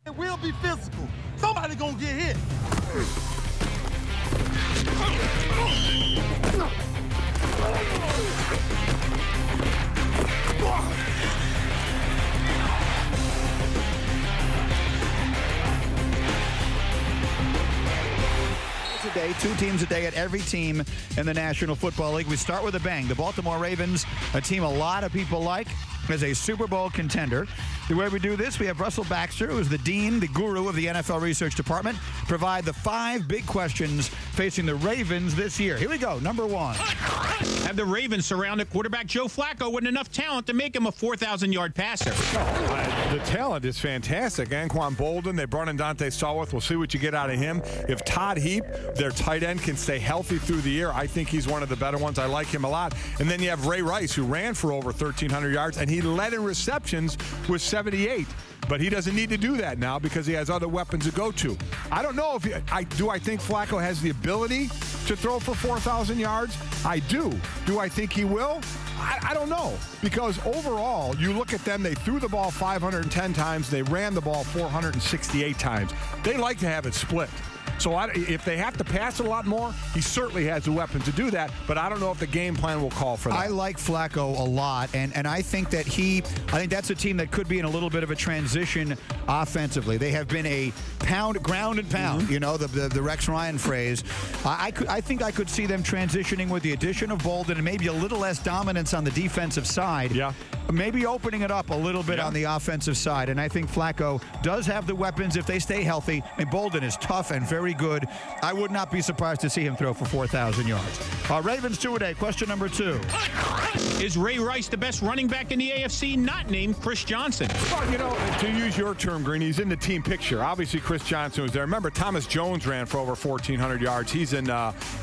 It will be physical. Somebody gonna get hit. A day, 2 teams a day at every team in the National Football League. We start with a bang. The Baltimore Ravens, a team a lot of people like, as a Super Bowl contender. The way we do this, we have Russell Baxter, who is the dean, the guru of the NFL Research Department, provide the 5 big questions facing the Ravens this year. Here we go. Number 1. Have the Ravens surrounded quarterback Joe Flacco with enough talent to make him a 4,000-yard passer? The talent is fantastic. Anquan Bolden, they brought in Dante Stallworth. We'll see what you get out of him. If Todd Heap, their tight end, can stay healthy through the year, I think he's one of the better ones. I like him a lot. And then you have Ray Rice, who ran for over 1,300 yards, and he led in receptions with 78. But he doesn't need to do that now because he has other weapons to go to. I don't know if I think Flacco has the ability to throw for 4,000 yards? I do. Do I think he will? I don't know, because overall, you look at them, they threw the ball 510 times, they ran the ball 468 times. They like to have it split. So if they have to pass it a lot more, he certainly has the weapon to do that, but I don't know if the game plan will call for that. I like Flacco a lot, and I think that I think that's a team that could be in a little bit of a transition offensively. They have been a ground and pound, you know, the Rex Ryan phrase. I think I could see them transitioning with the addition of Bolden and maybe a little less dominance on the defensive side. Yeah. Maybe opening it up a little bit on the offensive side, and I think Flacco does have the weapons if they stay healthy. And Bolden is tough and very good. I would not be surprised to see him throw for 4,000 yards. Ravens 2-a-day. Question number 2. Is Ray Rice the best running back in the AFC not named Chris Johnson? Well, you know, to use your term, Green, he's in the team picture. Obviously, Chris Johnson was there. Remember, Thomas Jones ran for over 1,400 yards. He's in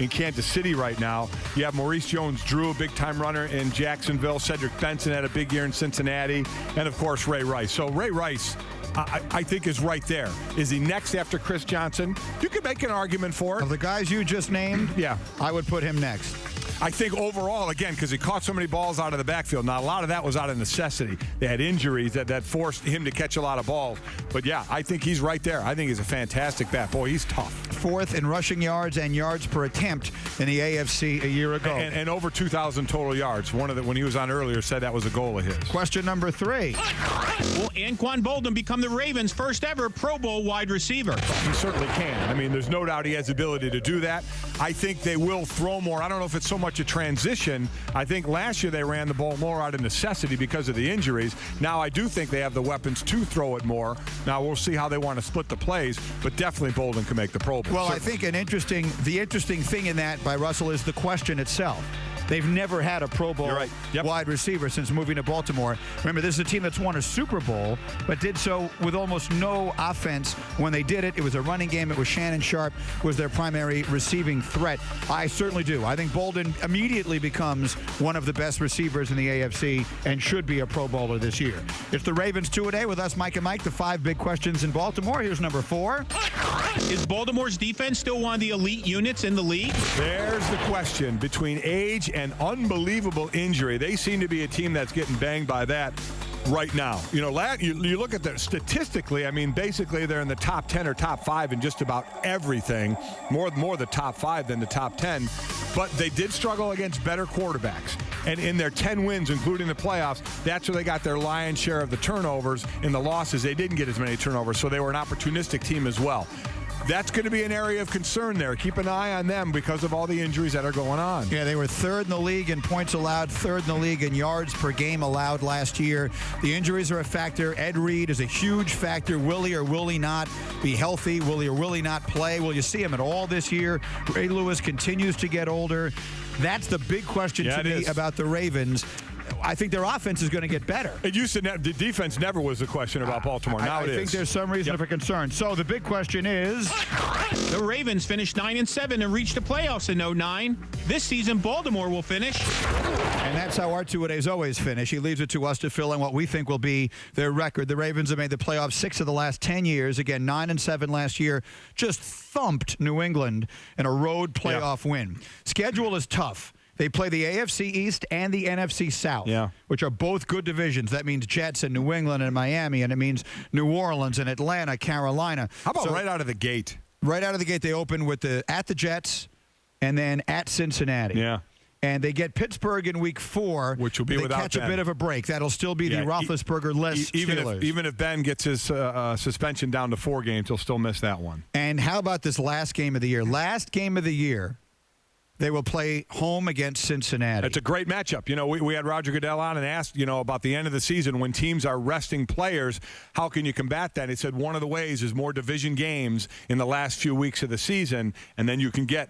Kansas City right now. You have Maurice Jones-Drew, a big-time runner in Jacksonville. Cedric Benson had a big year in Cincinnati. And, of course, Ray Rice. So Ray Rice, I think, is right there. Is he next after Chris Johnson? You could make an argument for it. Of the guys you just named, yeah, I would put him next. I think overall, again, because he caught so many balls out of the backfield. Now, a lot of that was out of necessity. They had injuries that forced him to catch a lot of balls. But, yeah, I think he's right there. I think he's a fantastic bat. Boy, he's tough. 4th in rushing yards and yards per attempt in the AFC a year ago. And over 2,000 total yards. When he was on earlier, said that was a goal of his. Question number 3. Will Anquan Bolden become the Ravens' first ever Pro Bowl wide receiver? He certainly can. I mean, there's no doubt he has the ability to do that. I think they will throw more. I don't know if it's so much a transition. I think last year they ran the ball more out of necessity because of the injuries. Now I do think they have the weapons to throw it more. Now we'll see how they want to split the plays, but definitely Bolden can make the Pro Bowl. Well, I think the interesting thing in that by Russell is the question itself. They've never had a Pro Bowl wide receiver since moving to Baltimore. Remember, this is a team that's won a Super Bowl, but did so with almost no offense. When they did it, it was a running game. It was Shannon Sharp was their primary receiving threat. I certainly do. I think Bolden immediately becomes one of the best receivers in the AFC and should be a Pro Bowler this year. It's the Ravens 2-a-day with us, Mike and Mike. The 5 big questions in Baltimore. Here's number 4. Is Baltimore's defense still one of the elite units in the league? There's the question. Between age and unbelievable injury, they seem to be a team that's getting banged by that right now. You know, you look at the statistically, I mean, basically they're in the top 10 or top 5 in just about everything. More the top 5 than the top 10. But they did struggle against better quarterbacks. And in their 10 wins, including the playoffs, that's where they got their lion's share of the turnovers. In the losses, they didn't get as many turnovers, so they were an opportunistic team as well. That's going to be an area of concern there. Keep an eye on them because of all the injuries that are going on. Yeah, they were 3rd in the league in points allowed, 3rd in the league in yards per game allowed last year. The injuries are a factor. Ed Reed is a huge factor. Will he or will he not be healthy? Will he or will he not play? Will you see him at all this year? Ray Lewis continues to get older. That's the big question to me about the Ravens. I think their offense is going to get better. It used to the defense never was a question about Baltimore. Now it is. I think there's some reason for concern. So the big question is, the Ravens finished 9-7 and reached the playoffs in 2009. This season, Baltimore will finish. And that's how our 2-a-days always finish. He leaves it to us to fill in what we think will be their record. The Ravens have made the playoffs 6 of the last 10 years. Again, 9-7 last year. Just thumped New England in a road playoff win. Schedule is tough. They play the AFC East and the NFC South, which are both good divisions. That means Jets and New England and Miami, and it means New Orleans and Atlanta, Carolina. How about right out of the gate? Right out of the gate, they open with at the Jets and then at Cincinnati. Yeah. And they get Pittsburgh in Week 4, which will be they without catch Ben. a bit of a break. That'll still be the Roethlisberger-less Steelers. Even if Ben gets his suspension down to 4 games, he'll still miss that one. And how about this last game of the year? Last game of the year, they will play home against Cincinnati. It's a great matchup. You know, we had Roger Goodell on and asked, about the end of the season when teams are resting players, how can you combat that? He said one of the ways is more division games in the last few weeks of the season, and then you can get,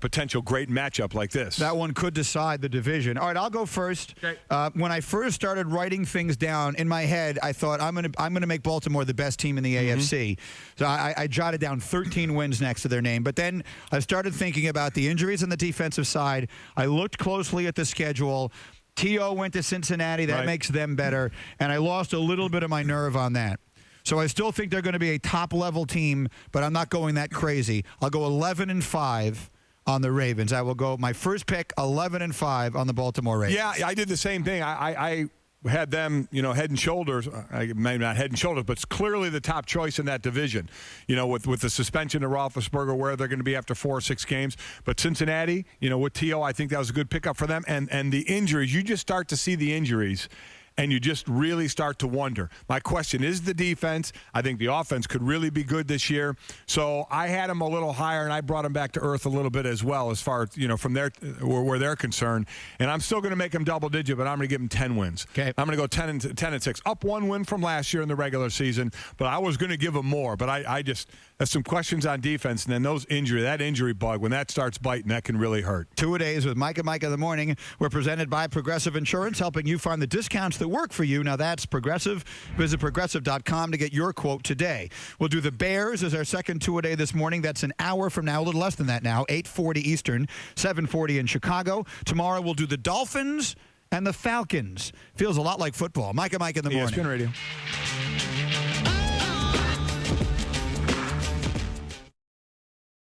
potential great matchup like this. That one could decide the division. All right, I'll go first. Okay. When I first started writing things down in my head, I thought I'm gonna make Baltimore the best team in the AFC. So I jotted down 13 wins next to their name. But then I started thinking about the injuries on the defensive side. I looked closely at the schedule. T.O. went to Cincinnati. That makes them better. And I lost a little bit of my nerve on that. So I still think they're going to be a top-level team, but I'm not going that crazy. I'll go 11-5 on the Ravens. I will go my first pick, 11-5 on the Baltimore Ravens. Yeah, I did the same thing. I had them, head and shoulders. Maybe not head and shoulders, but it's clearly the top choice in that division. With the suspension of Roethlisberger, where they're going to be after 4 or 6 games. But Cincinnati, with T.O., I think that was a good pickup for them. And the injuries, you just start to see the injuries, and you just really start to wonder. My question is the defense. I think the offense could really be good this year. So I had them a little higher, and I brought them back to earth a little bit as well as far as, from where they're concerned. And I'm still going to make them double-digit, but I'm going to give them 10 wins. Okay. I'm going to go 10-6. Up 1 win from last year in the regular season, but I was going to give them more. But I just – there's some questions on defense, and then that injury bug, when that starts biting, that can really hurt. Two-a-days with Mike and Mike in the morning. We're presented by Progressive Insurance, helping you find the discounts that work for you. Now that's Progressive. Visit Progressive.com to get your quote today. We'll do the Bears as our second two-a-day this morning. That's an hour from now, a little less than that now, 8:40 Eastern, 7:40 in Chicago. Tomorrow we'll do the Dolphins and the Falcons. Feels a lot like football. Mike and Mike in the morning. ESPN Radio.